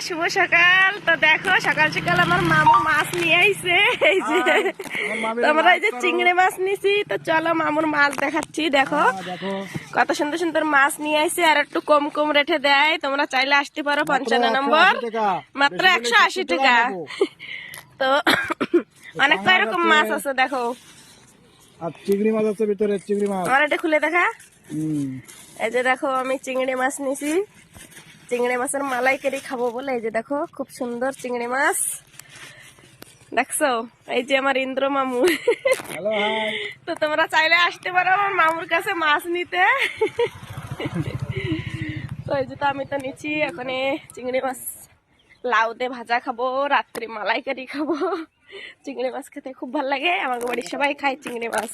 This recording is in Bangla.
শুভ সকাল। তো দেখো সকাল সকাল আমার মামু মাছ নিয়ে আইছে। এই যে তোমরা এই যে চিংড়ি মাছ নিছি, তো চলো মামুর মাছ দেখাচ্ছি। দেখো কত সুন্দর সুন্দর মাছ নিয়ে আইছে, আর একটু কম কম রেটে দেয়। তোমরা চাইলে আসতে পারো 55 নম্বর, মাত্র 180 টাকা। তো অনেক রকম মাছ আছে দেখো। আর চিংড়ি মাছ আছে ভিতরে, চিংড়ি মাছ আমার এটা খুলে দেখা। এই যে দেখো আমি চিংড়ি মাছ নিছি, চিংড়ি মাছের মালাইকারি খাবো বলে। এই যে দেখো খুব সুন্দর চিংড়ি মাছ দেখছো। এই যে আমার ইন্দ্র মামু। তো তোমরা চাইলে আসতে পারো আমার মামুর কাছে মাছ নিতে। তো এই যে তো আমি তো নিচ্ছি এখন চিংড়ি মাছ, লাউ দিয়ে ভাজা খাবো, রাত্রি মালাইকারি খাবো। চিংড়ি মাছ খেতে খুব ভালো লাগে, আমার বাড়ির সবাই খায় চিংড়ি মাছ।